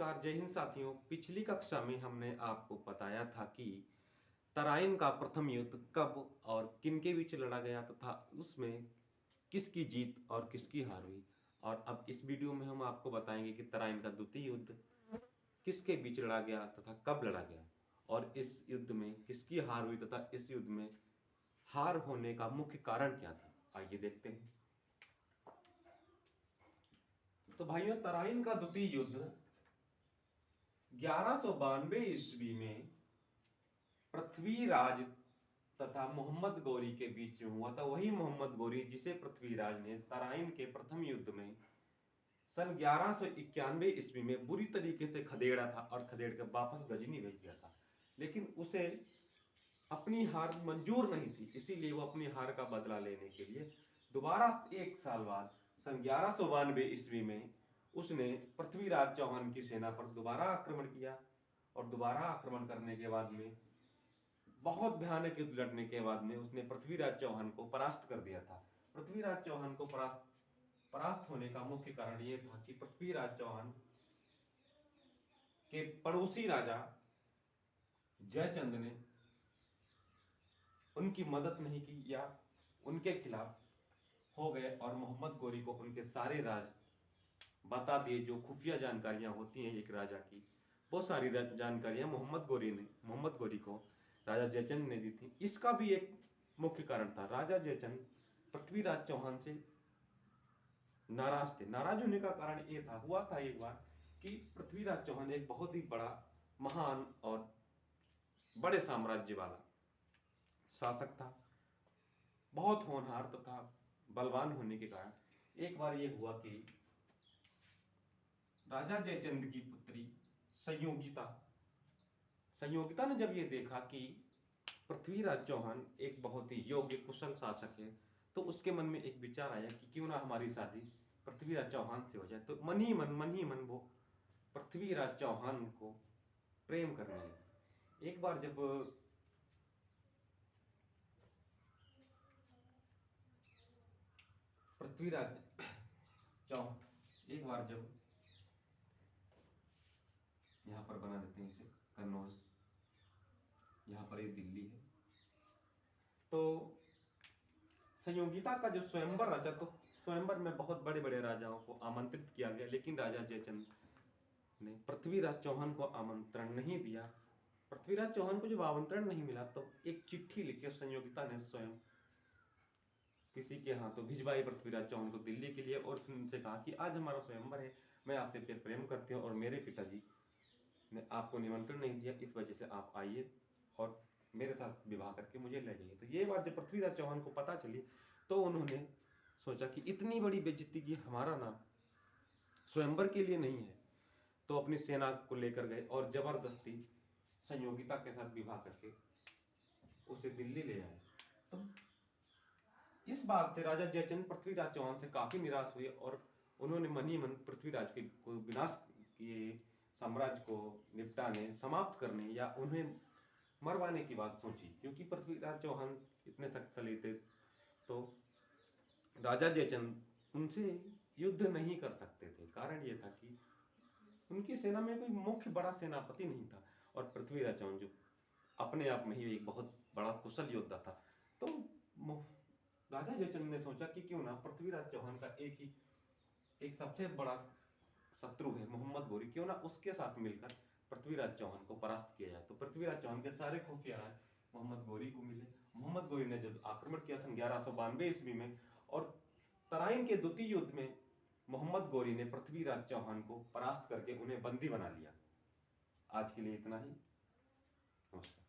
नमस्कार, जय हिंद साथियों। पिछली कक्षा में हमने आपको बताया था कि तराइन का प्रथम युद्ध कब और किनके बीच लड़ा गया तथा उसमें किसकी जीत और किसकी हार हुई। और अब इस वीडियो में हम आपको बताएंगे कि तराइन का द्वितीय युद्ध किसके बीच लड़ा गया तथा कब लड़ा गया और इस युद्ध में किसकी हार हुई तथा इस युद्ध में हार होने का मुख्य कारण क्या था। आइए देखते हैं। तो भाइयों, तराइन का द्वितीय युद्ध 1192 ईस्वी में पृथ्वीराज तथा मोहम्मद गौरी के बीच में हुआ था। वही मोहम्मद गौरी जिसे पृथ्वीराज ने तराइन के प्रथम युद्ध में सन 1191 ईस्वी में बुरी तरीके से खदेड़ा था और खदेड़ कर वापस गजनी भेज दिया था, लेकिन उसे अपनी हार मंजूर नहीं थी। इसीलिए वो अपनी हार का बदला लेने के लिए दोबारा एक साल बाद सन 1192 ईस्वी में उसने पृथ्वीराज चौहान की सेना पर दोबारा आक्रमण किया और दोबारा आक्रमण करने के बाद में बहुत भयानक युद्ध लड़ने के बाद में उसने पृथ्वीराज चौहान को परास्त कर दिया था। पृथ्वीराज चौहान को परास्त होने का मुख्य कारण यह था कि पृथ्वीराज चौहान के पड़ोसी राजा जयचंद ने उनकी मदद नहीं की या उनके खिलाफ हो गए और मोहम्मद गौरी को उनके सारे राज बता दिए। जो खुफिया जानकारियां होती हैं एक राजा की, बहुत सारी जानकारियां मोहम्मद गौरी को राजा जयचंद ने दी थी। इसका भी एक मुख्य कारण था, राजा जयचंद पृथ्वीराज चौहान से नाराज थे। नाराज होने का कारण यह था, हुआ था एक बार कि पृथ्वीराज चौहान एक बहुत ही बड़ा महान और बड़े साम्राज्य वाला शासक था, बहुत होनहार तथा बलवान होने के कारण एक बार यह हुआ कि राजा जयचंद की पुत्री संयोगिता ने जब यह देखा कि पृथ्वीराज चौहान एक बहुत ही योग्य कुशल शासक है, तो उसके मन में एक विचार आया कि क्यों ना हमारी शादी पृथ्वीराज चौहान से हो जाए। तो मन ही मन वो पृथ्वीराज चौहान को प्रेम करने लगी। एक बार जब यहाँ पर बना देते हैं इसे कन्नौज, यहाँ पर ये दिल्ली है। तो संयोगिता का जो स्वयंवर रचा, तो स्वयंवर में बहुत बड़े बड़े राजाओं को आमंत्रित किया गया, लेकिन राजा जयचंद ने पृथ्वीराज चौहान को आमंत्रण नहीं दिया। पृथ्वीराज चौहान को जब आमंत्रण नहीं मिला तो एक चिट्ठी लिखकर संयोगिता ने स्वयं किसी के हाथों भिजवाई पृथ्वीराज चौहान को दिल्ली के लिए और उनसे कहा कि आज हमारा स्वयंवर है, मैं आपसे फिर प्रेम करती हूँ और मेरे पिताजी ने आपको निमंत्रण नहीं दिया, इस वजह से आप आइए और मेरे साथ विवाह करके मुझे ले जाइए। तो ये बात जब पृथ्वीराज चौहान को पता चली तो उन्होंने सोचा कि इतनी बड़ी बेइज्जती की हमारा नाम स्वयंवर के लिए नहीं है, तो अपनी सेना को लेकर गए और जबरदस्ती संयोगिता के साथ विवाह करके उसे दिल्ली ले आए। तो इस बात से राजा जयचंद पृथ्वीराज चौहान से काफी निराश हुए और उन्होंने मन ही मन पृथ्वीराज के विनाश किए, साम्राज्य को निपटाने, समाप्त करने या उन्हें मरवाने की बात सोची। क्योंकि पृथ्वीराज चौहान इतने शक्तिशाली थे तो राजा जयचंद उनसे युद्ध नहीं कर सकते थे। कारण यह था कि उनकी सेना में कोई मुख्य बड़ा सेनापति नहीं था और पृथ्वीराज चौहान जो अपने आप में ही एक बहुत बड़ा कुशल योद्धा था। तो राजा जयचंद ने सोचा कि क्यों ना पृथ्वीराज चौहान का एक सबसे बड़ा शत्रु है मोहम्मद गौरी, क्यों ना उसके साथ मिलकर पृथ्वीराज चौहान को परास्त किया जाए। तो पृथ्वीराज चौहान के सारे खुफिया राज मोहम्मद गौरी को मिले। मोहम्मद गौरी ने जब आक्रमण किया सन 1192 ईस्वी में और तराइन के द्वितीय युद्ध में मोहम्मद गौरी ने पृथ्वीराज चौहान को परास्त करके उन्हें बंदी बना लिया। आज के लिए इतना ही। नमस्कार।